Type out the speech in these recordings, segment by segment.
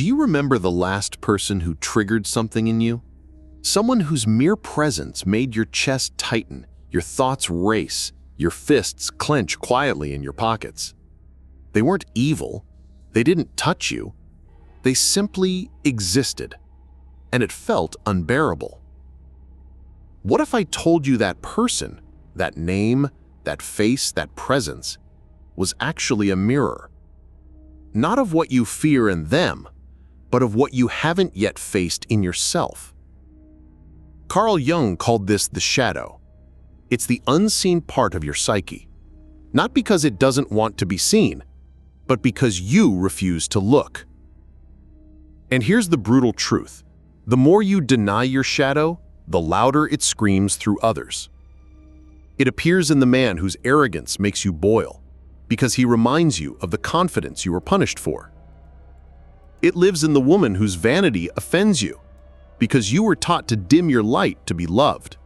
Do you remember the last person who triggered something in you? Someone whose mere presence made your chest tighten, your thoughts race, your fists clench quietly in your pockets. They weren't evil. They didn't touch you. They simply existed, and it felt unbearable. What if I told you that person, that name, that face, that presence, was actually a mirror? Not of what you fear in them, but of what you haven't yet faced in yourself. Carl Jung called this the shadow. It's the unseen part of your psyche, not because it doesn't want to be seen, but because you refuse to look. And here's the brutal truth. The more you deny your shadow, the louder it screams through others. It appears in the man whose arrogance makes you boil, because he reminds you of the confidence you were punished for. It lives in the woman whose vanity offends you, because you were taught to dim your light to be loved.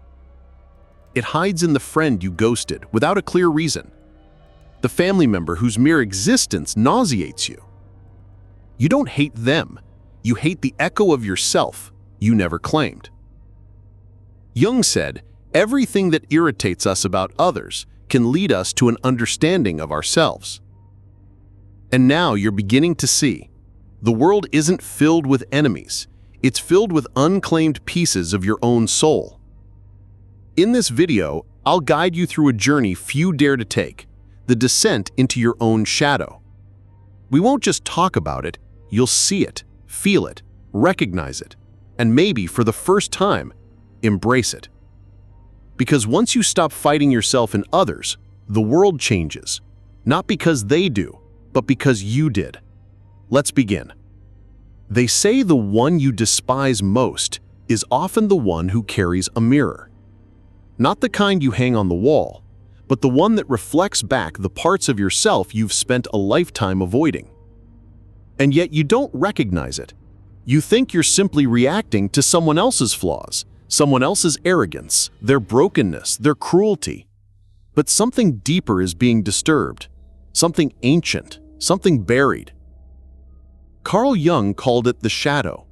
It hides in the friend you ghosted without a clear reason, the family member whose mere existence nauseates you. You don't hate them, you hate the echo of yourself you never claimed. Jung said, everything that irritates us about others can lead us to an understanding of ourselves. And now you're beginning to see, the world isn't filled with enemies, it's filled with unclaimed pieces of your own soul. In this video, I'll guide you through a journey few dare to take, the descent into your own shadow. We won't just talk about it, you'll see it, feel it, recognize it, and maybe for the first time, embrace it. Because once you stop fighting yourself and others, the world changes, not because they do, but because you did. Let's begin. They say the one you despise most is often the one who carries a mirror. Not the kind you hang on the wall, but the one that reflects back the parts of yourself you've spent a lifetime avoiding. And yet you don't recognize it. You think you're simply reacting to someone else's flaws, someone else's arrogance, their brokenness, their cruelty. But something deeper is being disturbed, something ancient, something buried. Carl Jung called it the shadow.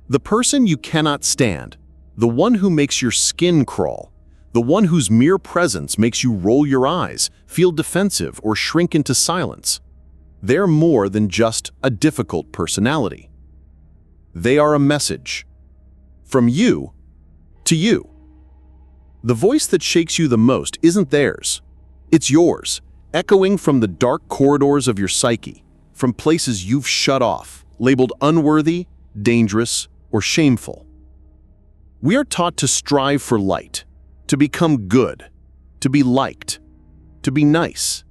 The person you cannot stand, the one who makes your skin crawl, the one whose mere presence makes you roll your eyes, feel defensive, or shrink into silence. They're more than just a difficult personality. They are a message. From you to you. The voice that shakes you the most isn't theirs. It's yours, echoing from the dark corridors of your psyche, from places you've shut off, labeled unworthy, dangerous, or shameful. We are taught to strive for light, to become good, to be liked, to be nice,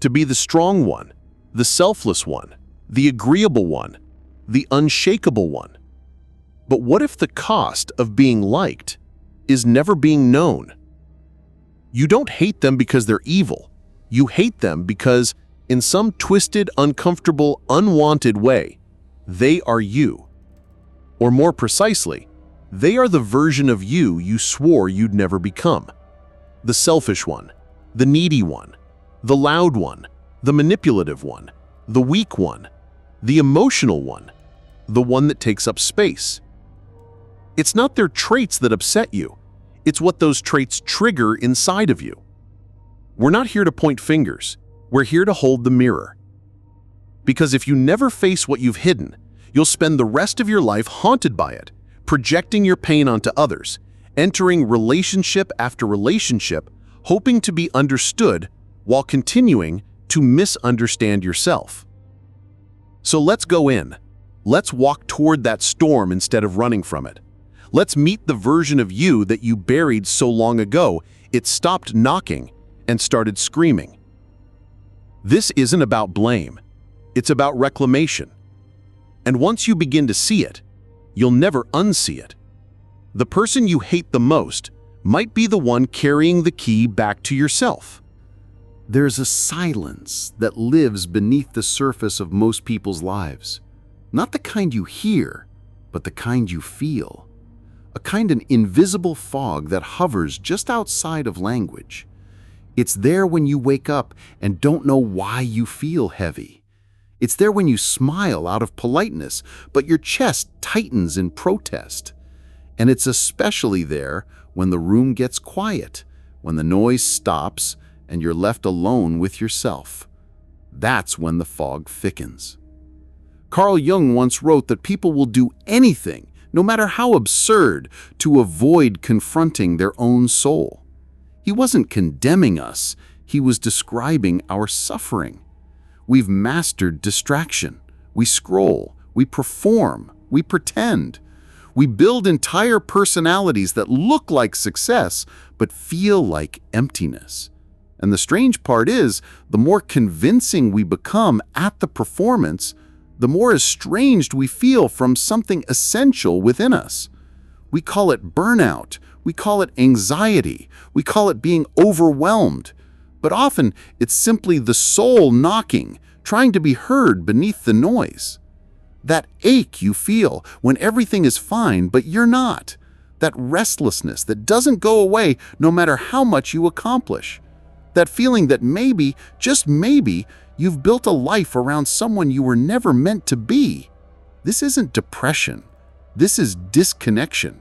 to be the strong one, the selfless one, the agreeable one, the unshakable one. But what if the cost of being liked is never being known? You don't hate them because they're evil. You hate them because, in some twisted, uncomfortable, unwanted way, they are you. Or more precisely, they are the version of you you swore you'd never become. The selfish one, the needy one, the loud one, the manipulative one, the weak one, the emotional one, the one that takes up space. It's not their traits that upset you. It's what those traits trigger inside of you. We're not here to point fingers. We're here to hold the mirror. Because if you never face what you've hidden, you'll spend the rest of your life haunted by it, projecting your pain onto others, entering relationship after relationship, hoping to be understood while continuing to misunderstand yourself. So let's go in. Let's walk toward that storm instead of running from it. Let's meet the version of you that you buried so long ago it stopped knocking and started screaming. This isn't about blame. It's about reclamation. And once you begin to see it, you'll never unsee it. The person you hate the most might be the one carrying the key back to yourself. There's a silence that lives beneath the surface of most people's lives. Not the kind you hear, but the kind you feel. A kind of invisible fog that hovers just outside of language. It's there when you wake up and don't know why you feel heavy. It's there when you smile out of politeness, but your chest tightens in protest. And it's especially there when the room gets quiet, when the noise stops and you're left alone with yourself. That's when the fog thickens. Carl Jung once wrote that people will do anything, no matter how absurd, to avoid confronting their own soul. He wasn't condemning us, he was describing our suffering. We've mastered distraction. We scroll, we perform, we pretend. We build entire personalities that look like success, but feel like emptiness. And the strange part is, the more convincing we become at the performance, the more estranged we feel from something essential within us. We call it burnout, we call it anxiety, we call it being overwhelmed. But often, it's simply the soul knocking, trying to be heard beneath the noise. That ache you feel when everything is fine, but you're not. That restlessness that doesn't go away no matter how much you accomplish. That feeling that maybe, just maybe, you've built a life around someone you were never meant to be. This isn't depression. This is disconnection.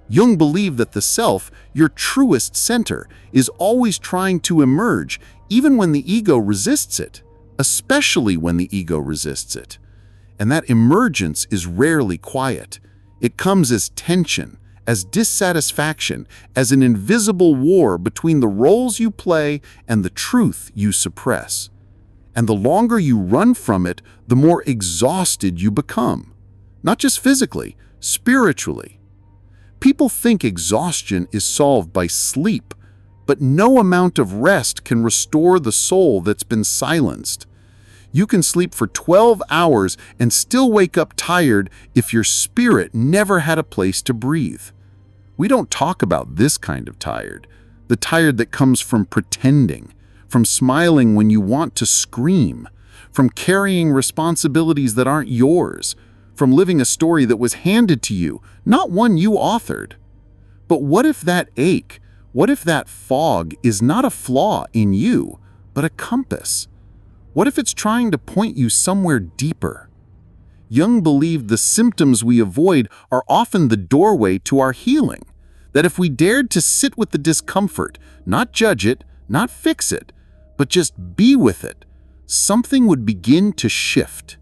Jung believed that the self, your truest center, is always trying to emerge, even when the ego resists it, especially when the ego resists it. And that emergence is rarely quiet. It comes as tension, as dissatisfaction, as an invisible war between the roles you play and the truth you suppress. And the longer you run from it, the more exhausted you become. Not just physically, spiritually. People think exhaustion is solved by sleep, but no amount of rest can restore the soul that's been silenced. You can sleep for 12 hours and still wake up tired if your spirit never had a place to breathe. We don't talk about this kind of tired, the tired that comes from pretending, from smiling when you want to scream, from carrying responsibilities that aren't yours, from living a story that was handed to you, not one you authored. But what if that ache, what if that fog is not a flaw in you, but a compass? What if it's trying to point you somewhere deeper? Jung believed the symptoms we avoid are often the doorway to our healing, that if we dared to sit with the discomfort, not judge it, not fix it, but just be with it, something would begin to shift.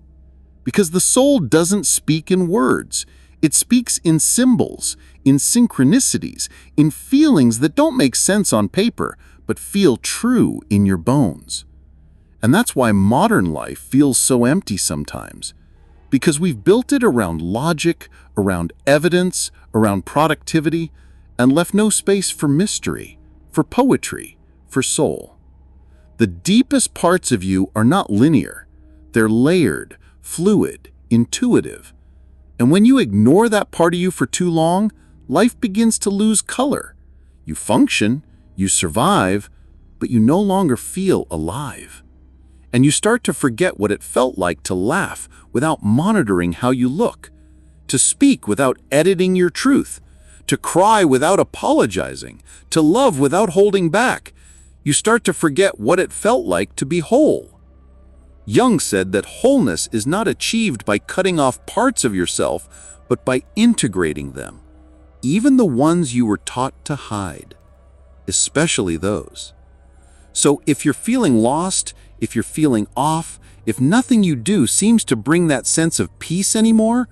Because the soul doesn't speak in words. It speaks in symbols, in synchronicities, in feelings that don't make sense on paper, but feel true in your bones. And that's why modern life feels so empty sometimes. Because we've built it around logic, around evidence, around productivity, and left no space for mystery, for poetry, for soul. The deepest parts of you are not linear. They're layered, fluid, intuitive. And when you ignore that part of you for too long, life begins to lose color. You function, you survive, but you no longer feel alive. And you start to forget what it felt like to laugh without monitoring how you look, to speak without editing your truth, to cry without apologizing, to love without holding back. You start to forget what it felt like to be whole. Jung said that wholeness is not achieved by cutting off parts of yourself, but by integrating them, even the ones you were taught to hide, especially those. So if you're feeling lost, if you're feeling off, if nothing you do seems to bring that sense of peace anymore,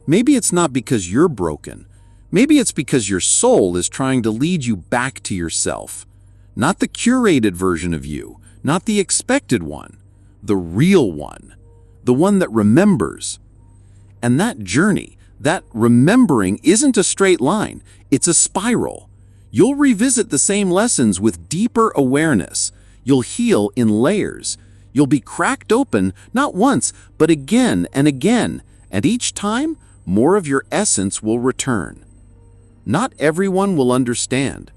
maybe it's not because you're broken. Maybe it's because your soul is trying to lead you back to yourself. Not the curated version of you, not the expected one, the real one, the one that remembers. And that journey, that remembering isn't a straight line, it's a spiral. You'll revisit the same lessons with deeper awareness. You'll heal in layers. You'll be cracked open, not once, but again and again, and each time, more of your essence will return. Not everyone will understand.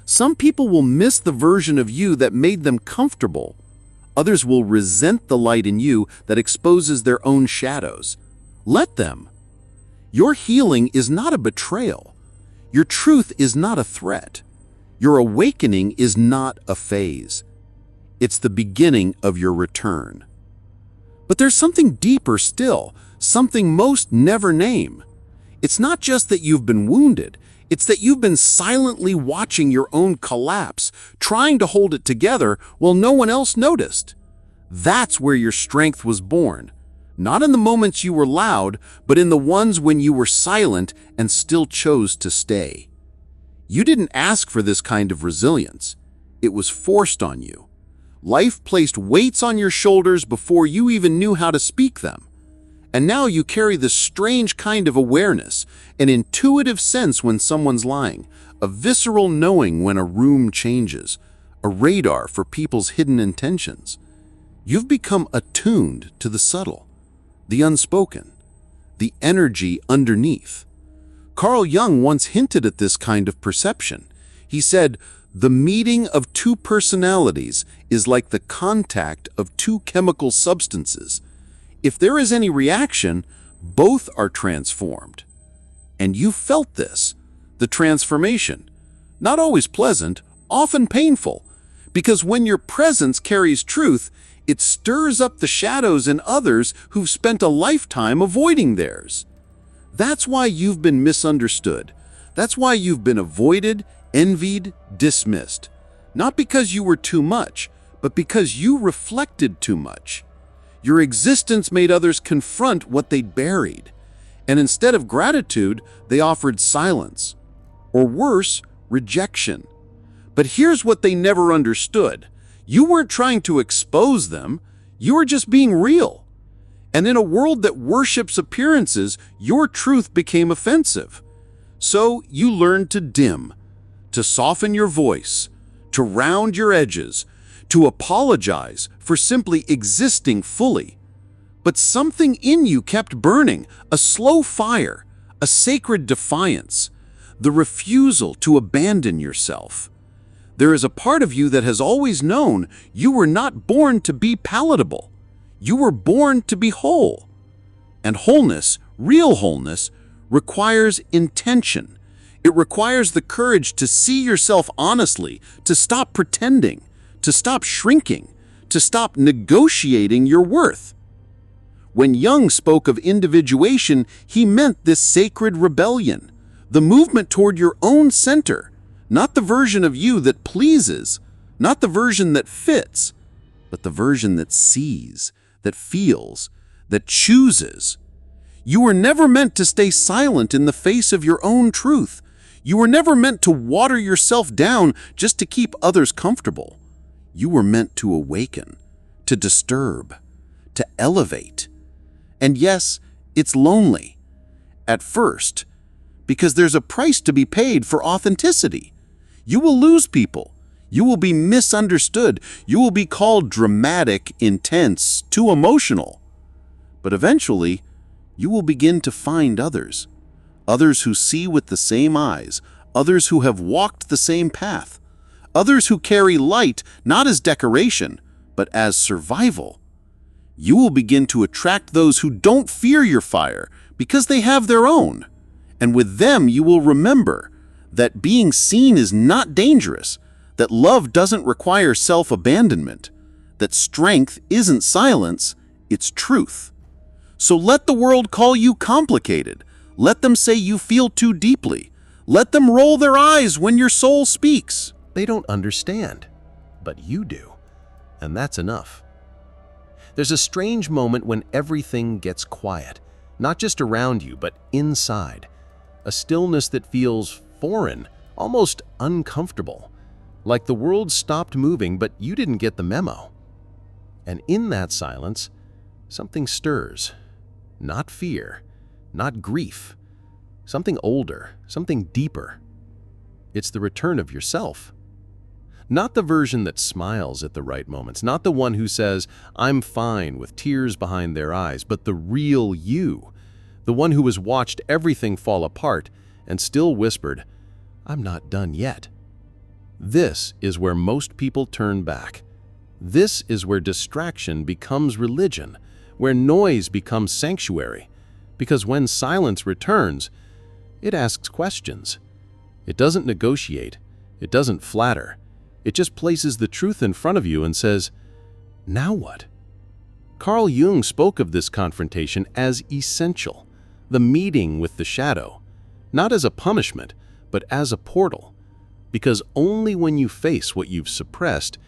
Some people will miss the version of you that made them comfortable. Others will resent the light in you that exposes their own shadows. Let them. Your healing is not a betrayal. Your truth is not a threat. Your awakening is not a phase. It's the beginning of your return. But there's something deeper still, something most never name. It's not just that you've been wounded, it's that you've been silently watching your own collapse, trying to hold it together while no one else noticed. That's where your strength was born. Not in the moments you were loud, but in the ones when you were silent and still chose to stay. You didn't ask for this kind of resilience. It was forced on you. Life placed weights on your shoulders before you even knew how to speak them. And now you carry this strange kind of awareness, an intuitive sense when someone's lying, a visceral knowing when a room changes, a radar for people's hidden intentions. You've become attuned to the subtle, the unspoken, the energy underneath. Carl Jung once hinted at this kind of perception. He said, "The meeting of two personalities is like the contact of two chemical substances. If there is any reaction, both are transformed." And you felt this, the transformation. Not always pleasant, often painful, because when your presence carries truth, it stirs up the shadows in others who've spent a lifetime avoiding theirs. That's why you've been misunderstood. That's why you've been avoided, envied, dismissed. Not because you were too much, but because you reflected too much. Your existence made others confront what they'd buried. And instead of gratitude, they offered silence. Or worse, rejection. But here's what they never understood. You weren't trying to expose them. You were just being real. And in a world that worships appearances, your truth became offensive. So you learned to dim, to soften your voice, to round your edges, to apologize for simply existing fully. But something in you kept burning, a slow fire, a sacred defiance, the refusal to abandon yourself. There is a part of you that has always known you were not born to be palatable. You were born to be whole. And wholeness, real wholeness, requires intention. It requires the courage to see yourself honestly, to stop pretending, to stop shrinking, to stop negotiating your worth. When Jung spoke of individuation, he meant this sacred rebellion, the movement toward your own center, not the version of you that pleases, not the version that fits, but the version that sees, that feels, that chooses. You were never meant to stay silent in the face of your own truth. You were never meant to water yourself down just to keep others comfortable. You were meant to awaken, to disturb, to elevate. And yes, it's lonely. At first, because there's a price to be paid for authenticity. You will lose people. You will be misunderstood. You will be called dramatic, intense, too emotional. But eventually, you will begin to find others. Others who see with the same eyes. Others who have walked the same path. Others who carry light not as decoration, but as survival. You will begin to attract those who don't fear your fire because they have their own. And with them you will remember that being seen is not dangerous, that love doesn't require self-abandonment, that strength isn't silence, it's truth. So let the world call you complicated. Let them say you feel too deeply. Let them roll their eyes when your soul speaks. They don't understand, but you do, and that's enough. There's a strange moment when everything gets quiet, not just around you, but inside. A stillness that feels foreign, almost uncomfortable. Like the world stopped moving, but you didn't get the memo. And in that silence, something stirs. Not fear, not grief. Something older, something deeper. It's the return of yourself. Not the version that smiles at the right moments, not the one who says, "I'm fine," with tears behind their eyes, but the real you. The one who has watched everything fall apart and still whispered, "I'm not done yet." This is where most people turn back. This is where distraction becomes religion, where noise becomes sanctuary. Because when silence returns, it asks questions. It doesn't negotiate. It doesn't flatter. It just places the truth in front of you and says, "Now what?" Carl Jung spoke of this confrontation as essential, the meeting with the shadow, not as a punishment, but as a portal, because only when you face what you've suppressed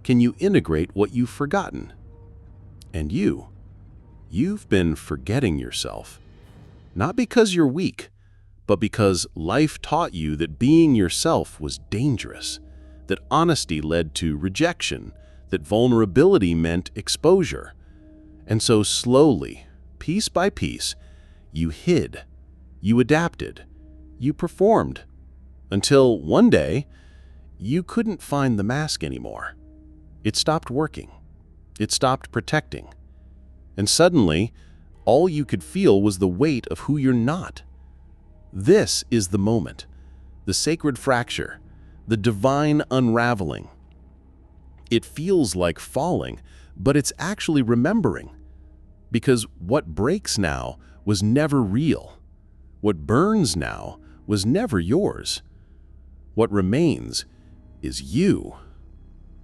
can you integrate what you've forgotten. And you've been forgetting yourself, not because you're weak, but because life taught you that being yourself was dangerous, that honesty led to rejection, that vulnerability meant exposure. And so slowly, piece by piece, you hid, you adapted, you performed, until one day, you couldn't find the mask anymore. It stopped working. It stopped protecting. And suddenly, all you could feel was the weight of who you're not. This is the moment, the sacred fracture, the divine unraveling. It feels like falling, but it's actually remembering. Because what breaks now was never real. What burns now was never yours. What remains is you.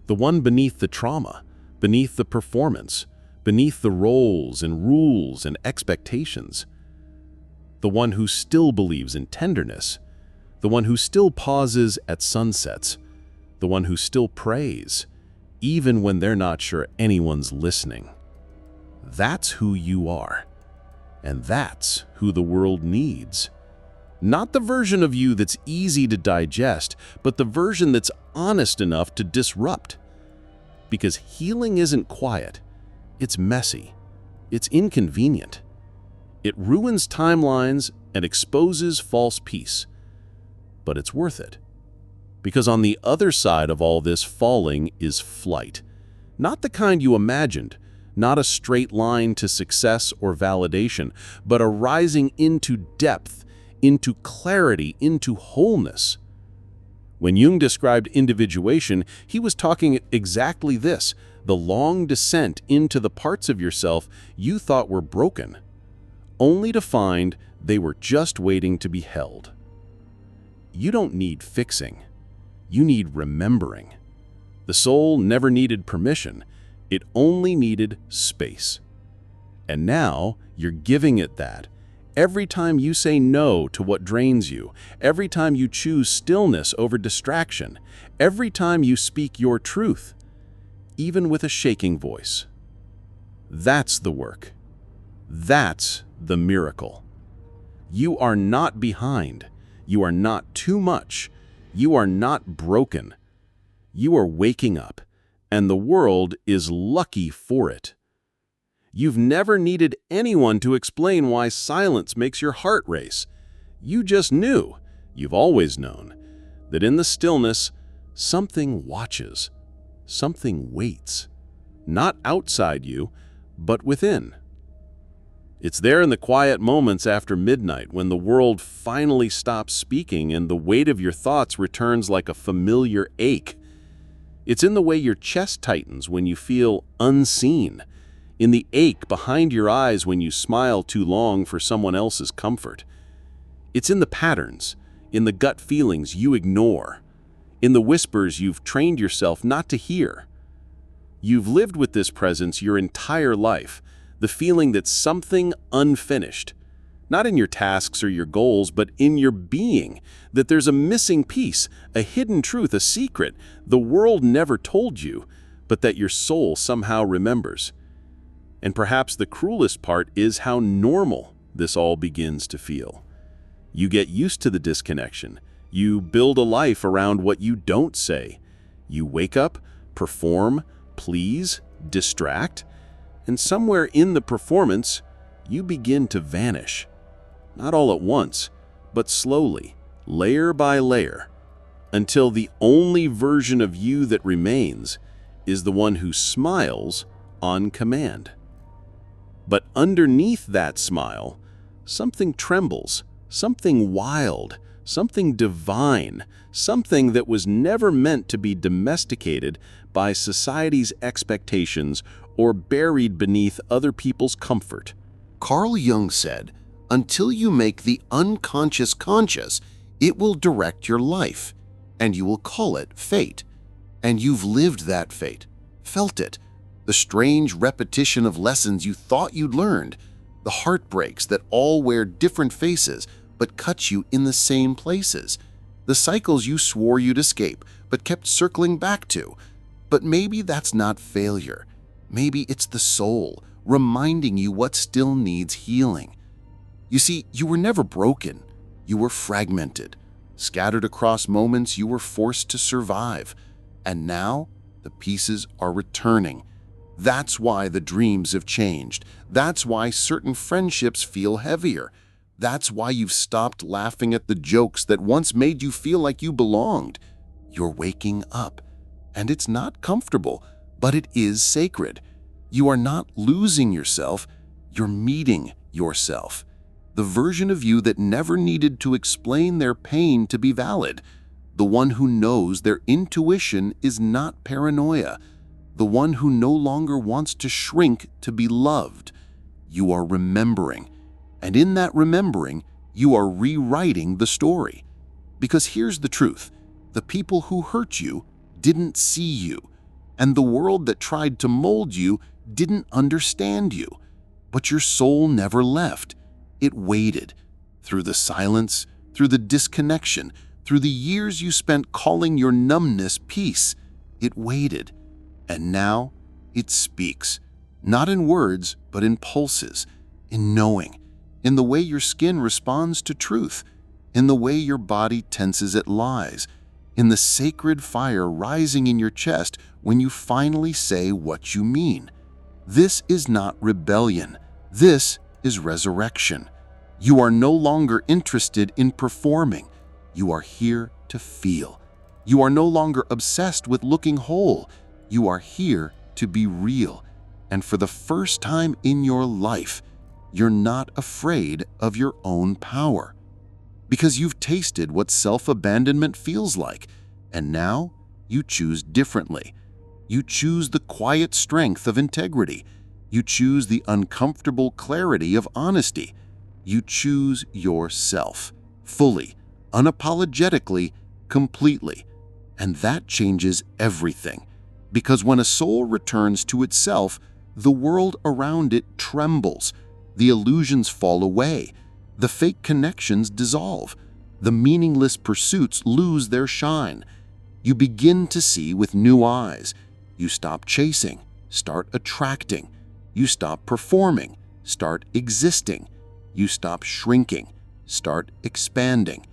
The one beneath the trauma, beneath the performance, beneath the roles and rules and expectations. The one who still believes in tenderness, the one who still pauses at sunsets, the one who still prays, even when they're not sure anyone's listening. That's who you are, and that's who the world needs. Not the version of you that's easy to digest, but the version that's honest enough to disrupt. Because healing isn't quiet, it's messy, it's inconvenient. It ruins timelines and exposes false peace. But it's worth it. Because on the other side of all this falling is flight. Not the kind you imagined, not a straight line to success or validation, but a rising into depth, into clarity, into wholeness. When Jung described individuation, he was talking exactly this, the long descent into the parts of yourself you thought were broken, only to find they were just waiting to be held. You don't need fixing. You need remembering. The soul never needed permission. It only needed space. And now you're giving it that. Every time you say no to what drains you, every time you choose stillness over distraction, every time you speak your truth, even with a shaking voice. That's the work. That's the miracle. You are not behind. You are not too much. You are not broken. You are waking up, and the world is lucky for it. You've never needed anyone to explain why silence makes your heart race. You just knew, you've always known, that in the stillness, something watches, something waits, not outside you, but within. It's there in the quiet moments after midnight when the world finally stops speaking and the weight of your thoughts returns like a familiar ache. It's in the way your chest tightens when you feel unseen, in the ache behind your eyes when you smile too long for someone else's comfort. It's in the patterns, in the gut feelings you ignore, in the whispers you've trained yourself not to hear. You've lived with this presence your entire life, the feeling that something unfinished, not in your tasks or your goals, but in your being, that there's a missing piece, a hidden truth, a secret the world never told you, but that your soul somehow remembers. And perhaps the cruelest part is how normal this all begins to feel. You get used to the disconnection. You build a life around what you don't say. You wake up, perform, please, distract, and somewhere in the performance, you begin to vanish. Not all at once, but slowly, layer by layer, until the only version of you that remains is the one who smiles on command. But underneath that smile, something trembles, something wild, something divine, something that was never meant to be domesticated by society's expectations or buried beneath other people's comfort. Carl Jung said, "Until you make the unconscious conscious, it will direct your life, and you will call it fate. And you've lived that fate, felt it, the strange repetition of lessons you thought you'd learned, the heartbreaks that all wear different faces but cut you in the same places, the cycles you swore you'd escape but kept circling back to. But maybe that's not failure. Maybe it's the soul reminding you what still needs healing. You see, you were never broken. You were fragmented, scattered across moments you were forced to survive. And now the pieces are returning. That's why the dreams have changed. That's why certain friendships feel heavier. That's why you've stopped laughing at the jokes that once made you feel like you belonged. You're waking up, and it's not comfortable, but it is sacred. You are not losing yourself, you're meeting yourself. The version of you that never needed to explain their pain to be valid. The one who knows their intuition is not paranoia. The one who no longer wants to shrink to be loved. You are remembering. And in that remembering, you are rewriting the story. Because here's the truth. The people who hurt you didn't see you. And the world that tried to mold you didn't understand you. But your soul never left. It waited. Through the silence, through the disconnection, through the years you spent calling your numbness peace, it waited. And now it speaks, not in words, but in pulses, in knowing, in the way your skin responds to truth, in the way your body tenses at lies, in the sacred fire rising in your chest when you finally say what you mean. This is not rebellion. This is resurrection. You are no longer interested in performing. You are here to feel. You are no longer obsessed with looking whole. You are here to be real. And for the first time in your life, you're not afraid of your own power. Because you've tasted what self-abandonment feels like, and now you choose differently. You choose the quiet strength of integrity. You choose the uncomfortable clarity of honesty. You choose yourself, fully, unapologetically, completely. And that changes everything. Because when a soul returns to itself, the world around it trembles. The illusions fall away. The fake connections dissolve. The meaningless pursuits lose their shine. You begin to see with new eyes. You stop chasing, start attracting. You stop performing, start existing. You stop shrinking, start expanding.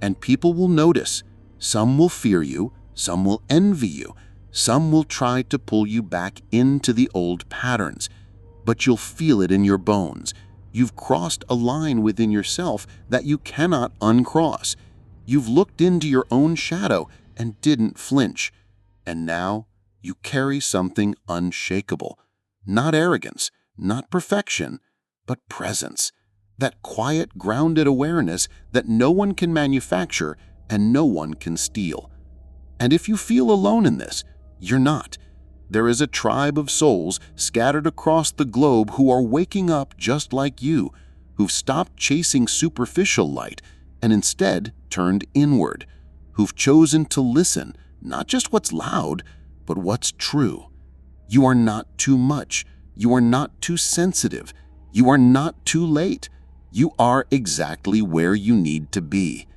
And people will notice. Some will fear you, some will envy you, some will try to pull you back into the old patterns. But you'll feel it in your bones. You've crossed a line within yourself that you cannot uncross. You've looked into your own shadow and didn't flinch. And now you carry something unshakable. Not arrogance, not perfection, but presence. That quiet, grounded awareness that no one can manufacture and no one can steal. And if you feel alone in this, you're not. There is a tribe of souls scattered across the globe who are waking up just like you, who've stopped chasing superficial light and instead turned inward, who've chosen to listen, not just what's loud, but what's true. You are not too much. You are not too sensitive. You are not too late. You are exactly where you need to be.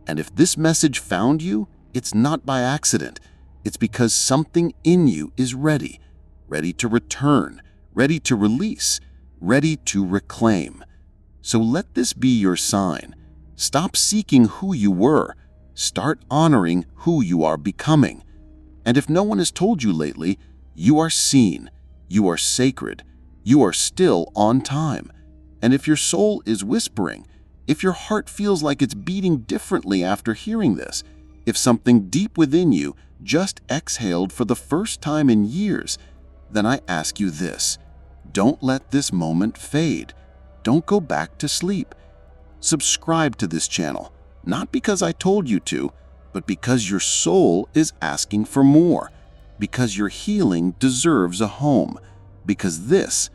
And if this message found you, it's not by accident. It's because something in you is ready, ready to return, ready to release, ready to reclaim. So let this be your sign. Stop seeking who you were. Start honoring who you are becoming. And if no one has told you lately, you are seen, you are sacred, you are still on time. And if your soul is whispering, if your heart feels like it's beating differently after hearing this, if something deep within you just exhaled for the first time in years, then I ask you this: don't let this moment fade. Don't go back to sleep. Subscribe to this channel, not because I told you to, but because your soul is asking for more, because your healing deserves a home, because this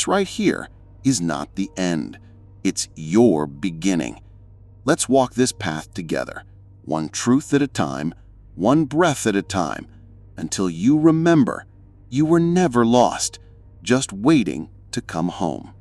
right here is not the end. It's your beginning. Let's walk this path together, one truth at a time, one breath at a time, until you remember You were never lost, just waiting to come home.